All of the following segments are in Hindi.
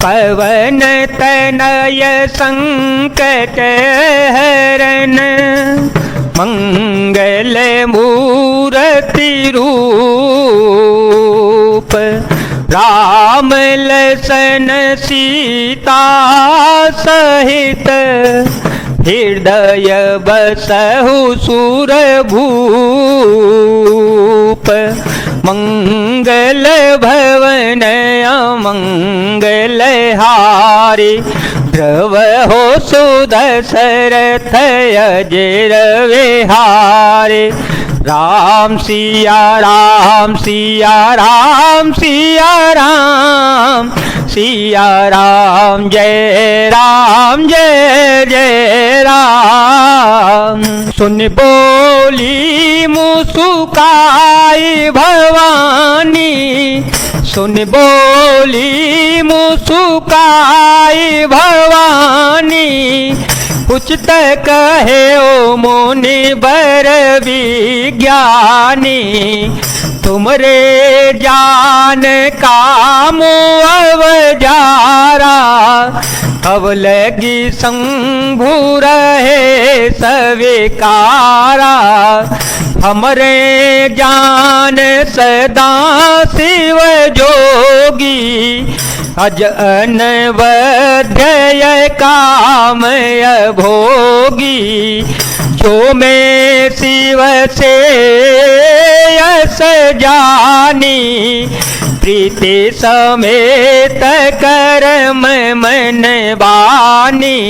पवन तनय संकट हरण मंगल मूर्ति रूप राम लसन सीता सहित हृदय बसहु सुरभूप मंगल भवन अमंगल हारी ध्रुव हो सुदशरथ अजर विहारी राम सिया राम सिया राम सिया राम सिया राम जय जय राम। सुन बोली मुस्काई भवानी सुन बोली मुस्काई भवानी उचित कहे ओ मुनि बर विज्ञानी तुमरे जान कामो अवजारा अब लगी शंभु रहे स्वीकारा हमरे जान सदा शिव जोगी अज अनवध्य काम भोगी जो मैं शिव से यस जानी प्रीति समेत कर्म मन बानी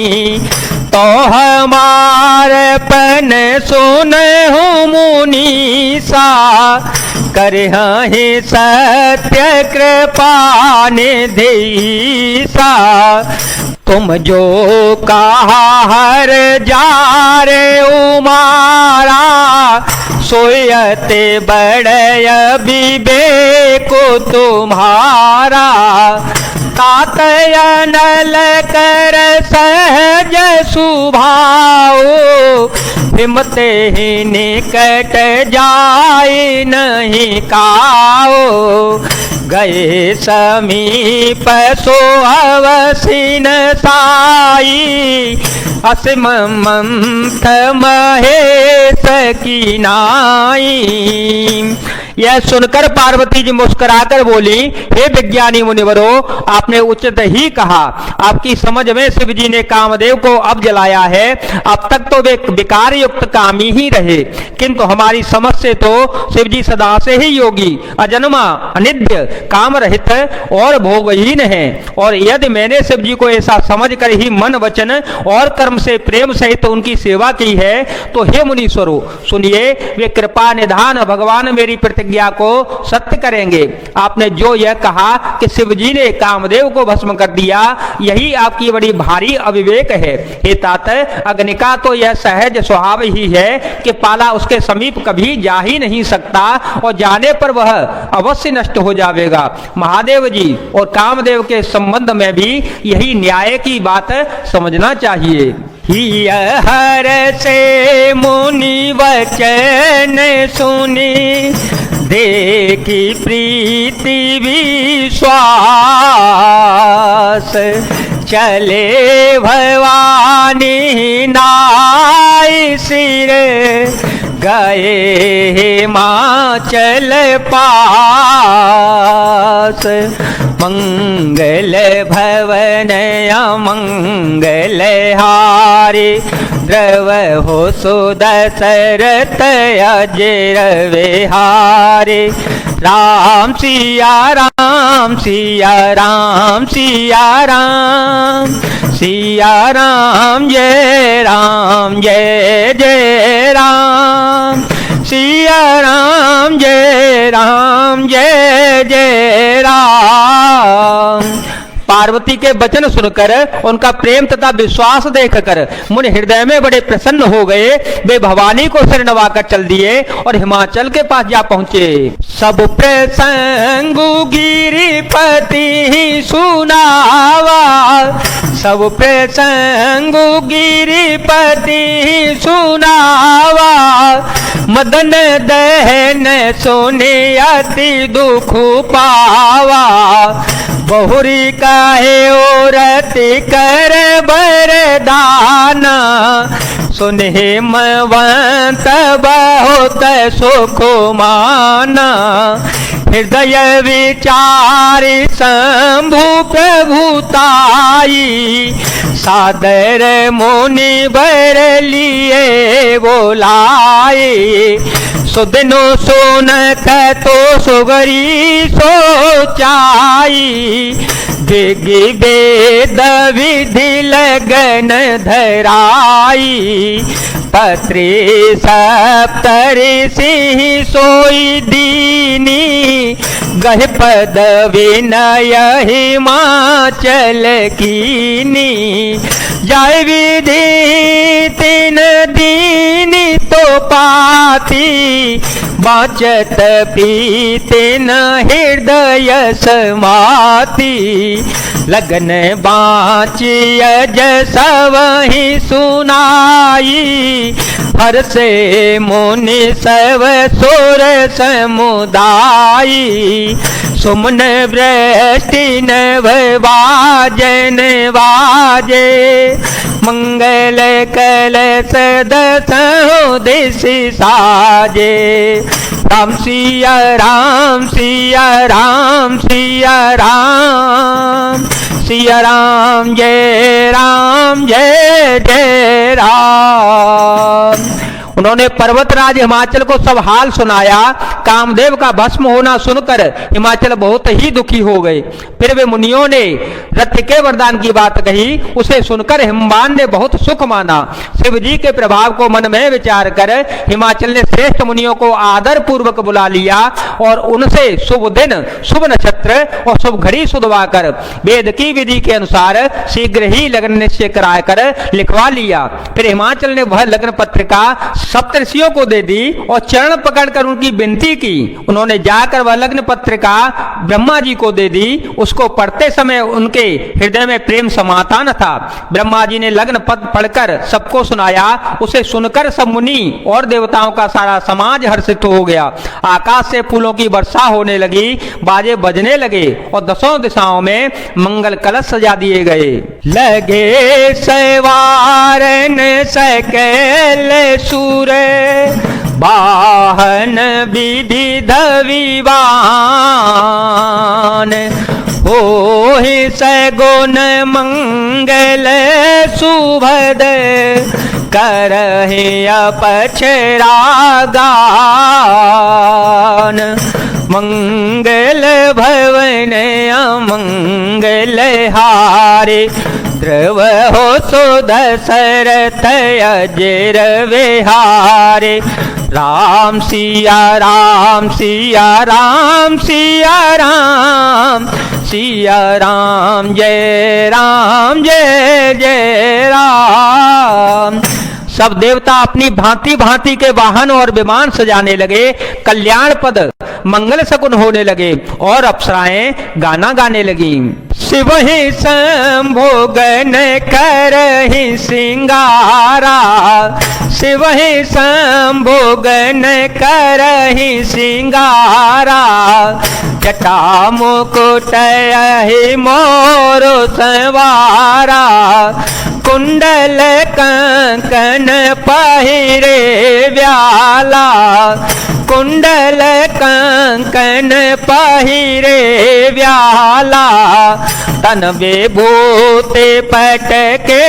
तो हमारपन सुन हूँ मुनीसा करहि सत्य कृपा निधि तुम जो कहा हर जारे उमारा सोयते बड़य विवेक तुम्हारा तातय नल कर सहज सुभाओ हिमते ही निकट जाए नहीं काओ गए समीप सो अवसीन साई असीम मंथ महेश की नाई। यह सुनकर पार्वती जी मुस्कुराकर बोली, हे विज्ञानी मुनिवरो, आपने उचित ही कहा। आपकी समझ में शिव जी ने कामदेव को अब जलाया है। अब तक तो वे विकार युक्त कामी ही रहे, किंतु हमारी समझ से तो शिव जी सदा से ही योगी, अजन्मा, अनिद्य, काम रहित और भोगहीन है। और यदि मैंने शिव जी को ऐसा समझ कर ही मन वचन और कर्म से प्रेम सहित उनकी सेवा की है, तो हे मुनीश्वरों सुनिए, वे कृपा निधान भगवान मेरी प्रतिज्ञा को सत्य करेंगे। आपने जो यह कहा कि शिव जी ने कामदेव को भस्म कर दिया, यही आपकी बड़ी भारी अविवेक है। हे तात, अग्नि का तो यह सहज स्वभाव ही है कि पाला उसके समीप कभी जा ही नहीं सकता और जाने पर वह अवश्य नष्ट हो जाएगा। महादेव जी और कामदेव के संबंध में भी यही न्याय की बात समझना चाहिए। हर से मुनि वचन सुनी देखी प्रीति विश्वास चले भवानी नाई सिर गए हिमाचल पास मंगल भवन अमंगल हारी द्रव हो सुदशरथ अजर विहारी राम सिया राम सिया राम सिया राम सिया राम जय जय राम सिया राम जय जय राम। पार्वती के वचन सुनकर उनका प्रेम तथा विश्वास देखकर मुनि हृदय में बड़े प्रसन्न हो गए। वे भवानी को सिर नवाकर चल दिए और हिमाचल के पास जा पहुंचे। सब प्रसंग गिरिपति सुनावा, सब प्रसंग गिरिपति सुनावा, मदन दहन सुने अति दुख पावा, बहुरी का कहे औरति कर बरदान, सुन हिमवंत बहुत सुख माना। हृदय विचारि शंभु प्रभुताई, सादर मुनि बर लिए बोलाए। सुदिनो सोनक तो सुगरी सोचाई, दिग्गी वेद विधि लगन धराई। पत्री सप्तऋषि सोई दीनी, गह पद विनय हिमाचल कीनी। जय विधि तीन दीनी तो पाती, बाचत प्रीति न हृदय समाती। लगन बाचिय जसवहि सुनाई, हर से मुनि सब सुर समुदायी। सुमन वृष्टि नभ बाजन बाजे, मंगल कलश दसों दिश साजे। राम सिया राम सिया राम सिया राम, सिया राम जय जय राम। उन्होंने पर्वतराज हिमाचल को सब हाल सुनाया। कामदेव का भस्म होना सुनकर हिमाचल बहुत ही दुखी हो गए। फिर वे मुनियों ने रथ के वरदान की बात कही, उसे सुनकर हिमवान ने बहुत सुख माना। शिव जी के प्रभाव को मन में विचार कर हिमाचल ने श्रेष्ठ मुनियों को आदर पूर्वक बुला लिया और उनसे शुभ दिन, शुभ नक्षत्र और शुभ घड़ी सुधवा कर वेद की विधि के अनुसार शीघ्र ही लग्न निश्चय कराया कर लिखवा लिया। फिर हिमाचल ने वह लग्न पत्रिका सप्तऋषियों को दे दी और चरण पकड़कर उनकी विनती की। उन्होंने जाकर वह लग्न पत्रिका ब्रह्मा जी को दे दी। उसको पढ़ते समय उनके हृदय में प्रेम समाता न था। ब्रह्मा जी ने लग्न पत्र पढ़कर सबको सुनाया। उसे सुनकर सब मुनि और देवताओं का सारा समाज हर्षित हो गया। आकाश से फूलों की वर्षा होने लगी, बाजे बजने लगे और दसों दिशाओं में मंगल कलश सजा दिए गए। लगे सवारन सकल सूर, वाहन विधि धविवान। होहि सगुन मंगल सुभद, करहि अपछरागान। मंगल भवन अमंगल हारे, ध्रुव हो सो दशरथ अजर विहारे। राम सिया राम सिया राम सिया राम, सिया राम जय जय राम। सब देवता अपनी भांति भांति के वाहन और विमान सजाने लगे। कल्याण पद मंगल शकुन होने लगे और अप्सराएं गाना गाने लगी। शिव ही संभोगन करहि सिंगारा, शिव ही संभोगन करहि सिंगारा। जटा मुकुट यहि मोर संवारा, कुंडल कंकन पहिरे व्याला। कुंडल कंकन पहिरे व्याला, तन विभूति पटके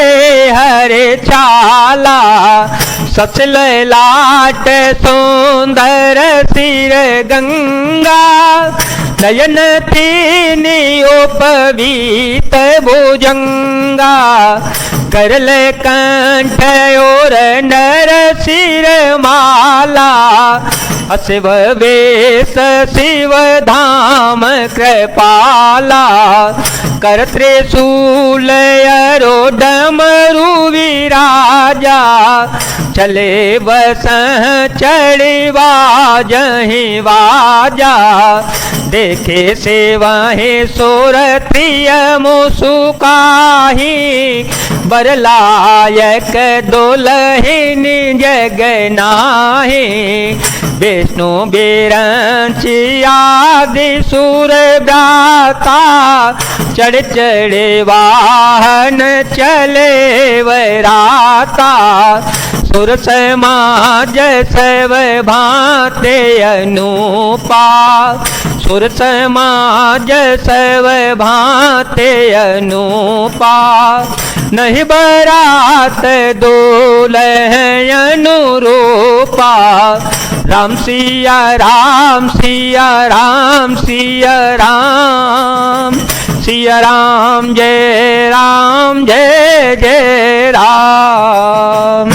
हरे छाला। सचल लाट सुंदर सिर गंगा, नयन तीनी उपवीत भुजंगा। करल कंठ और नर सिर माला, शिव वेश शिव धाम कृपाला। कर त्रिशूल अरो डमरू विराजा, चले बस चढ़ी बाजहि बाजा। देखे से वही सुरत्रिय मुसुकाही, बरलायक दुल्हन जग नाहि, विष्णु बिरंची आदि सुर भ्राता, चढ़ चढ़े वाहन चले वराता, सुर समाज सब भांते अनूपा, सुर समाज सब भांते अनूपा, नहीं बरात दुल्हन अनुरूपा, राम सिया राम सिया राम सिया राम, सिया राम जय जय राम।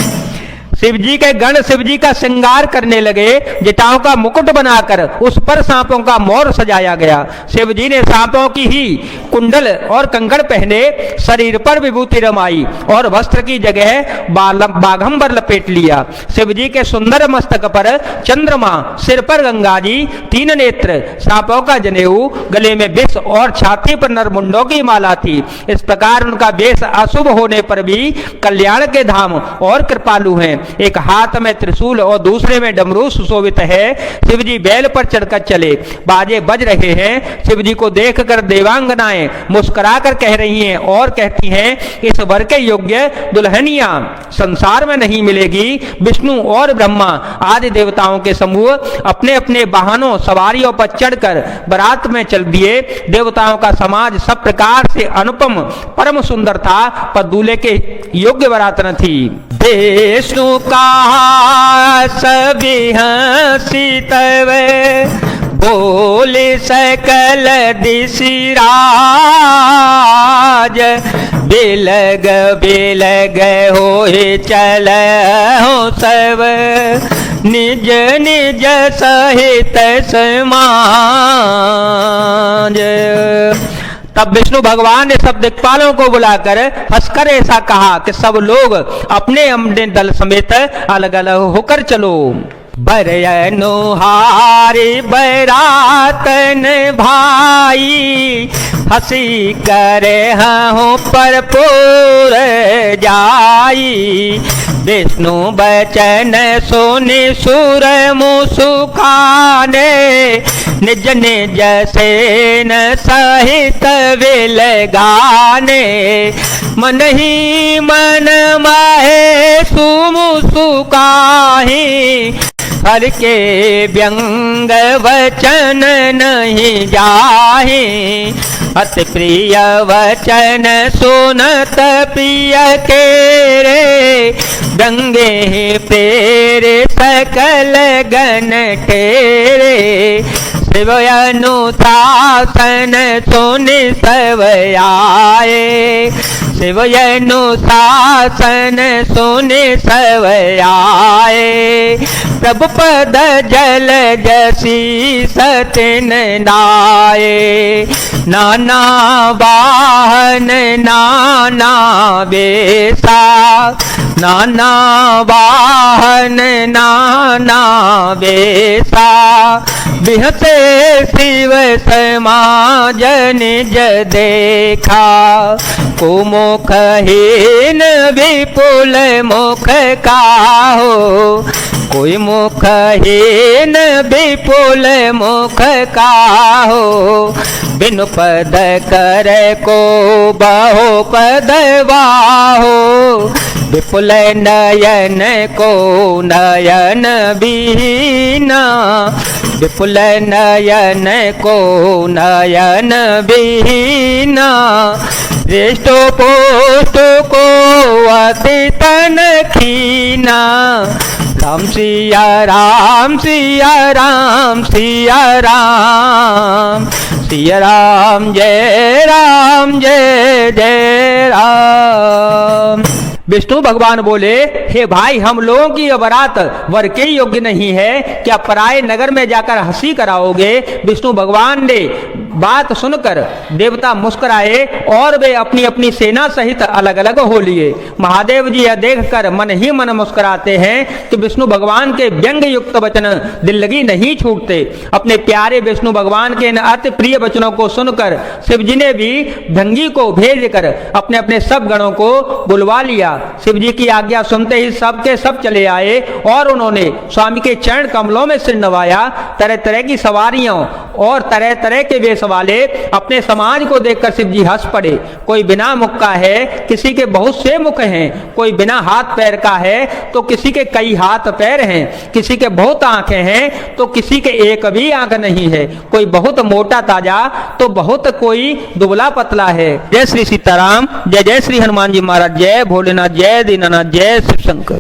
शिव जी के गण शिव जी का श्रृंगार करने लगे। जटाओं का मुकुट बनाकर उस पर सांपों का मोर सजाया गया। शिव जी ने सांपों की ही कुंडल और कंकड़ पहने, शरीर पर विभूति रमाई और वस्त्र की जगह बाघंबर लपेट लिया। शिव जी के सुंदर मस्तक पर चंद्रमा, सिर पर गंगा जी, 3 नेत्र, सांपों का जनेऊ, गले में विष और छाती पर नरमुंडों की माला थी। इस प्रकार उनका वेश अशुभ होने पर भी कल्याण के धाम और कृपालु हैं। एक हाथ में त्रिशूल और दूसरे में डमरू सुशोभित है। शिव जी बैल पर चढ़कर चले, बाजे बज रहे हैं। शिव जी को देखकर देवांगनाएं मुस्कुराकर कह रही हैं और कहती हैं, इस वर के योग्य दुल्हनिया संसार में नहीं मिलेगी। विष्णु और ब्रह्मा आदि देवताओं के समूह अपने अपने वाहनों सवारियों पर चढ़कर बारात में चल दिए। देवताओं का समाज सब प्रकार से अनुपम परम सुंदर था, पर दूल्हे के योग्य बारात न थी। विष्णु कहा सभी हंसी तब, बोले सकल दिशि राज, बिलग बिलग होए चल हो सब, निज निज सहित समाज। तब विष्णु भगवान ने सब दिक्पालों को बुलाकर हंसकर ऐसा कहा कि सब लोग अपने अपने दल समेत अलग अलग होकर चलो। बरनुहारी बरातन भाई, हंसी करे हूँ पर पूर जाई, विष्णु बचन सुनि सुर मुसुखाने, निज निज सेन सहित विल गाने, मन ही मन माहे सुमुसुकाहि, हर के व्यंग वचन नहीं जाहि, अति प्रिय वचन सुनत प्रिय के रे, गंगे प्रेरे सकल गण ठेरे, शिव अनुशासन सुनि सब आए, शिव अनुशासन सुनि सब आए, प्रभु पद जल जसी सतिन नाये, नाना वाहन नाना बेसा, नाना वाहन नाना बेसा, बिहते शिव समाज निज देखा, कुमुख हीन विपुल मुख काहो, कोई मुख हीन विपुल मुख काहो, बिनु पद कर को बहु पद वाहो, विपुल नयन को नयन बीना, विपुल नयन को नयन बीना, श्रेष्ठ पोष्ट को अति तन खीना, राम सिया राम सिया राम सिया राम, सिया राम जय जय राम। विष्णु भगवान बोले, हे भाई, हम लोगों की यह बारात वर के योग्य नहीं है, क्या पराये नगर में जाकर हंसी कराओगे। विष्णु भगवान ने बात सुनकर देवता मुस्कुराए और वे अपनी अपनी सेना सहित अलग अलग हो लिए। महादेव जी यह देखकर मन ही मन मुस्कुराते हैं कि विष्णु भगवान के व्यंग युक्त वचन दिल लगी नहीं छूटते। अपने प्यारे विष्णु भगवान के इन अति प्रिय वचनों को सुनकर शिव जी ने भी भंगी को भेजकर अपने अपने सब गणों को बुलवा लिया। शिव जी की आज्ञा सुनते ही सब के सब चले आए और उन्होंने स्वामी के चरण कमलों में सिर नवाया। तरह तरह की सवारियों और तरह तरह के वेश वाले अपने समाज को देखकर शिव जी हंस पड़े। कोई बिना मुख का है, किसी के बहुत से मुख हैं, कोई बिना हाथ पैर का है तो किसी के कई हाथ पैर हैं, किसी के बहुत आंखें हैं तो किसी के एक भी आंख नहीं है, कोई बहुत मोटा ताजा तो बहुत कोई दुबला पतला है। जय श्री सीताराम, जय जय श्री हनुमान जी महाराज, जय भोलेनाथ, जय दीनानाथ, जय शिव शंकर।